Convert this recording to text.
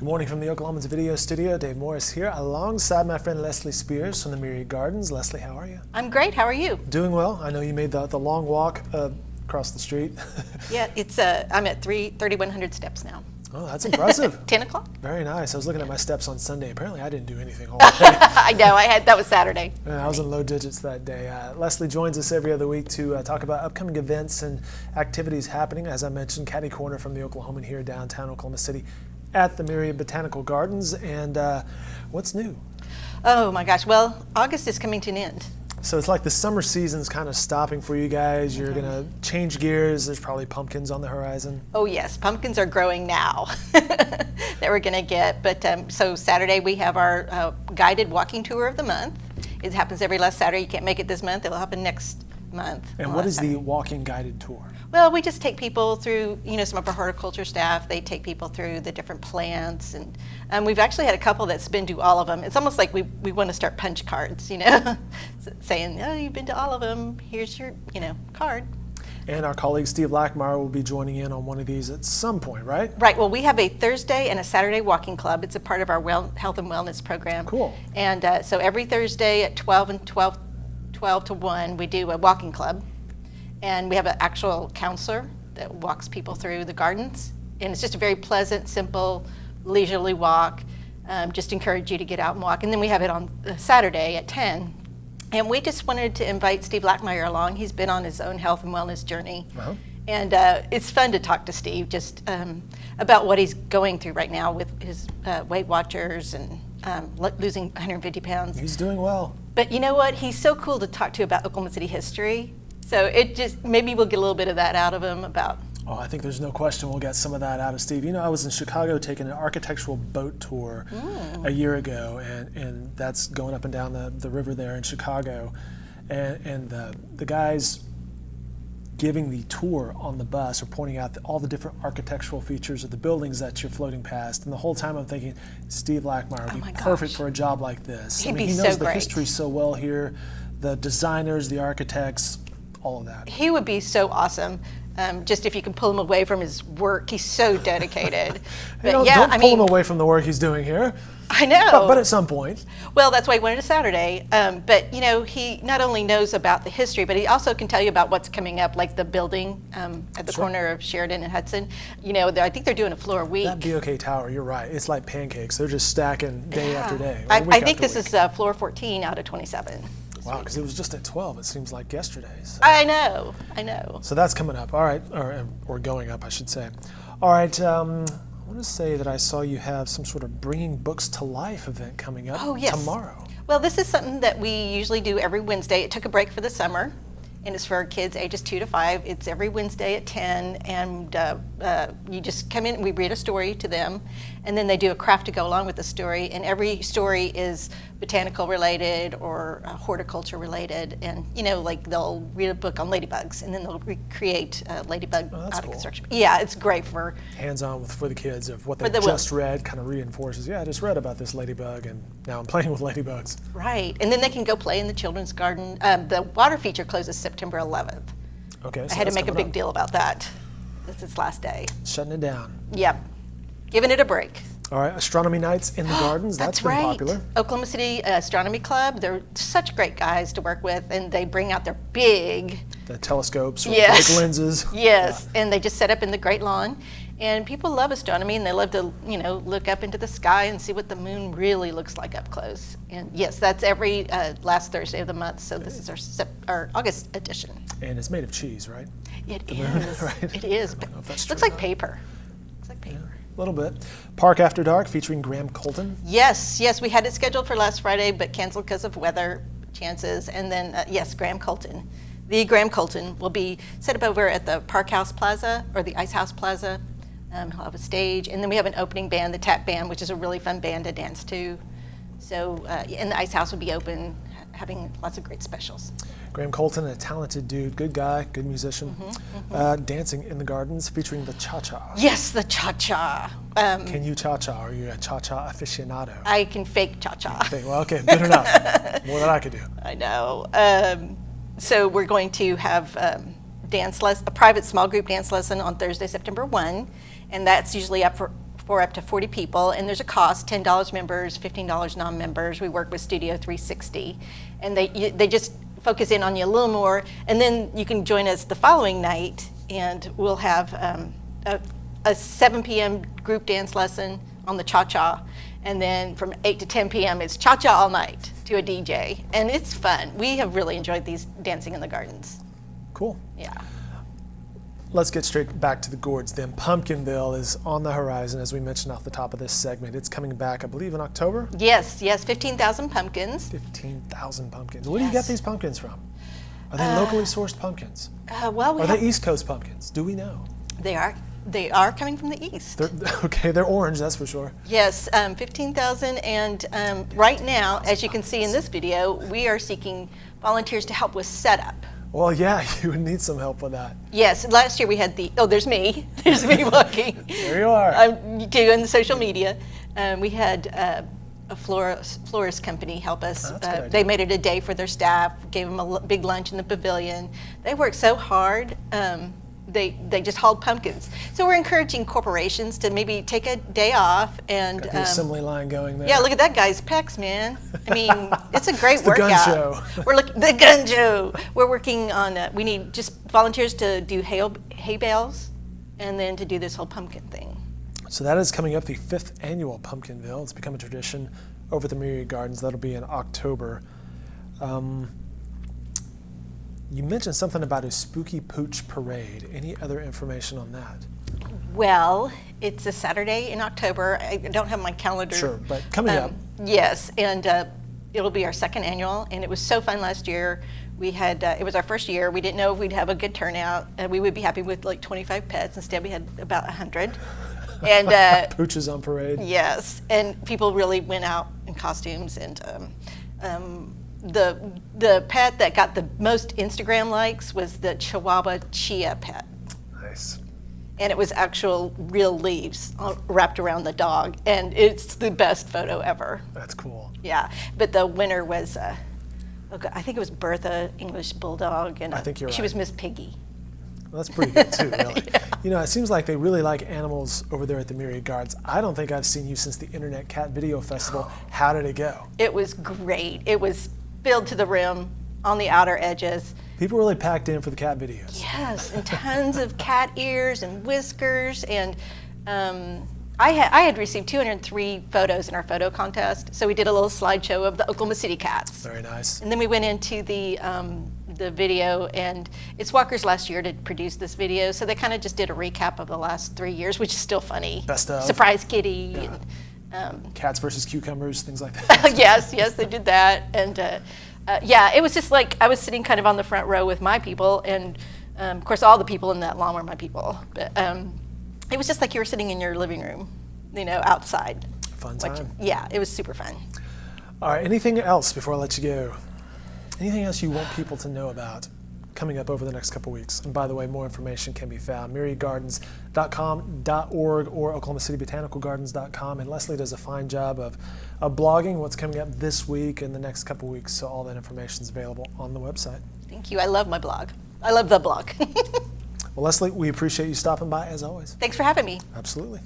Good morning from the Oklahoman's video studio. Dave Morris here, alongside my friend Leslie Spears from the Myriad Gardens. Leslie, how are you? I'm great. How are you? Doing well. I know you made the long walk across the street. Yeah, it's I'm at 3,100 steps now. Oh, that's impressive. 10 o'clock. Very nice. I was looking at my steps on Sunday. Apparently, I didn't do anything all day. I know. That was Saturday. I was in low digits that day. Leslie joins us every other week to talk about upcoming events and activities happening. As I mentioned, catty corner from the Oklahoman here downtown Oklahoma City at the Myriad Botanical Gardens. And what's new? Oh my gosh. Well, August is coming to an end. So it's like the summer season's kind of stopping for you guys. You're going to change gears. There's probably pumpkins on the horizon. Oh yes, pumpkins are growing now that we're going to get. But so Saturday we have our guided walking tour of the month. It happens every last Saturday. You can't make it this month. It'll happen next month. And what is the walking guided tour? Well, we just take people through, some of our horticulture staff, they take people through the different plants, and we've actually had a couple that's been to all of them. It's almost like we want to start punch cards, saying, oh, you've been to all of them, here's your, card. And our colleague Steve Lackmeyer will be joining in on one of these at some point, right? Right, well, we have a Thursday and a Saturday walking club. It's a part of our health and wellness program. Cool. And so every Thursday at 12 to 1, we do a walking club. And we have an actual counselor that walks people through the gardens. And it's just a very pleasant, simple, leisurely walk. Just encourage you to get out and walk. And then we have it on Saturday at 10. And we just wanted to invite Steve Lackmeyer along. He's been on his own health and wellness journey. Uh-huh. And it's fun to talk to Steve just about what he's going through right now with his Weight Watchers and losing 150 pounds. He's doing well. But you know what? He's so cool to talk to about Oklahoma City history. So it just, maybe we'll get a little bit of that out of him about. Oh, I think there's no question we'll get some of that out of Steve. I was in Chicago taking an architectural boat tour a year ago, and that's going up and down the river there in Chicago. And the guys giving the tour on the bus are pointing out all the different architectural features of the buildings that you're floating past. And the whole time I'm thinking, Steve Lackmeyer would be perfect for a job like this. He'd be he so knows the great. history so well here, the designers, the architects, all of that. He would be so awesome. Just if you can pull him away from his work, he's so dedicated. But don't pull him away from the work he's doing here. I know. But at some point. Well, that's why he wanted a Saturday. But he not only knows about the history, but he also can tell you about what's coming up, like the building at the corner of Sheridan and Hudson. I think they're doing a floor a week. That BOK tower, you're right. It's like pancakes. They're just stacking day after day. I think this is floor 14 out of 27. Wow, because it was just at 12. It seems like yesterday. So. I know. So that's coming up. All right, or going up, I should say. All right. I want to say that I saw you have some sort of Bringing Books to Life event coming up tomorrow. Well, this is something that we usually do every Wednesday. It took a break for the summer, and it's for kids ages 2 to 5. It's every Wednesday at 10, and you just come in and we read a story to them, and then they do a craft to go along with the story, and every story is botanical related or horticulture related, and like they'll read a book on ladybugs, and then they'll recreate ladybug out of construction. Yeah, it's great for hands-on for the kids of what they just read. Kind of reinforces. Yeah, I just read about this ladybug, and now I'm playing with ladybugs. Right, and then they can go play in the children's garden. The water feature closes September 11th. Okay, so I had to make a big deal about that. It's its last day. Shutting it down. Yep, giving it a break. All right, Astronomy Nights in the Gardens, that's been popular. Oklahoma City Astronomy Club, they're such great guys to work with, and they bring out their big... The telescopes, or big lenses. Yes, and they just set up in the Great Lawn, and people love astronomy, and they love to, look up into the sky and see what the moon really looks like up close. And yes, that's every last Thursday of the month, so this is our August edition. And it's made of cheese, right? It is. Right? It is. Looks like paper. Looks like paper. Yeah. A little bit. Park After Dark featuring Graham Colton. Yes, we had it scheduled for last Friday, but canceled because of weather chances. And then, Graham Colton. The Graham Colton will be set up over at the Park House Plaza, or the Ice House Plaza. He'll have a stage. And then we have an opening band, the Tap Band, which is a really fun band to dance to. So, and the Ice House will be open, having lots of great specials. Graham Colton, a talented dude, good guy, good musician. Dancing in the Gardens featuring the Cha-Cha. Yes, the Cha-Cha. Can you Cha-Cha? Are you a Cha-Cha aficionado? I can fake Cha-Cha. Well, okay, good enough. More than I could do. I know. So we're going to have a private small group dance lesson on Thursday, September 1, and that's usually up for for up to 40 people, and there's a cost, $10 members, $15 non-members. We work with Studio 360, and they just focus in on you a little more, and then you can join us the following night, and we'll have a 7 p.m. group dance lesson on the cha-cha, and then from 8 to 10 p.m. it's cha-cha all night to a DJ, and it's fun. We have really enjoyed these dancing in the gardens. Cool. Yeah. Let's get straight back to the gourds then. Pumpkinville is on the horizon, as we mentioned off the top of this segment. It's coming back, I believe, in October? Yes, 15,000 pumpkins. 15,000 pumpkins. Where do you get these pumpkins from? Are they locally sourced pumpkins? Well, Are they East Coast pumpkins? Do we know? They are coming from the east. They're orange, that's for sure. Yes, 15,000, and right now, as you can see in this video, we are seeking volunteers to help with setup. Well, yeah, you would need some help with that. Yes, last year we had there's me. There's me walking. There you are. I'm doing the social media. We had a florist company help us. Oh, that's a good idea. They made it a day for their staff, gave them a big lunch in the pavilion. They worked so hard. They just hauled pumpkins. So we're encouraging corporations to maybe take a day off and Got the assembly line going there. yeah, look at that guy's pecs, man. I mean, it's a great It's the workout. gun show. The gun show. We're working on. We need just volunteers to do hay bales, and then to do this whole pumpkin thing. So that is coming up, the 5th annual Pumpkinville. It's become a tradition over at the Myriad Gardens. That'll be in October. You mentioned something about a spooky pooch parade. Any other information on that? Well, it's a Saturday in October. I don't have my calendar. Sure, but coming up. Yes, and it'll be our 2nd annual, and it was so fun last year. We had it was our first year. We didn't know if we'd have a good turnout. We would be happy with like 25 pets. Instead, we had about 100. And Pooches on parade. yes, and people really went out in costumes, and the pet that got the most Instagram likes was the Chihuahua Chia pet. Nice. And it was actual real leaves wrapped around the dog, and it's the best photo ever. That's cool. Yeah, but the winner was, I think it was Bertha, English Bulldog, and I think you're she right. was Miss Piggy. Well, that's pretty good too, really. Yeah. You know, it seems like they really like animals over there at the Myriad Gardens. I don't think I've seen you since the Internet Cat Video Festival. How did it go? It was great. It was filled to the rim on the outer edges. People really packed in for the cat videos. Yes, and tons of cat ears and whiskers, and I had received 203 photos in our photo contest, so we did a little slideshow of the Oklahoma City cats. Very nice. And then we went into the video, and it's Walker's last year to produce this video, so they kind of just did a recap of the last 3 years, which is still funny. Best of. Surprise Kitty. Yeah. And, Cats versus cucumbers, things like that. yes, they did that. And yeah, it was just like I was sitting kind of on the front row with my people, and of course all the people in that lawn were my people. But it was just like you were sitting in your living room, you know, outside. Fun time. Yeah, it was super fun. All right, anything else before I let you go? Anything else you want people to know about coming up over the next couple weeks? And by the way, more information can be found myriadgardens.com.org or oklahomacitybotanicalgardens.com. And Leslie does a fine job of blogging what's coming up this week and the next couple weeks, so all that information is available on the website. Thank you. I love my blog. I love the blog. Well, Leslie, we appreciate you stopping by as always. Thanks for having me. Absolutely.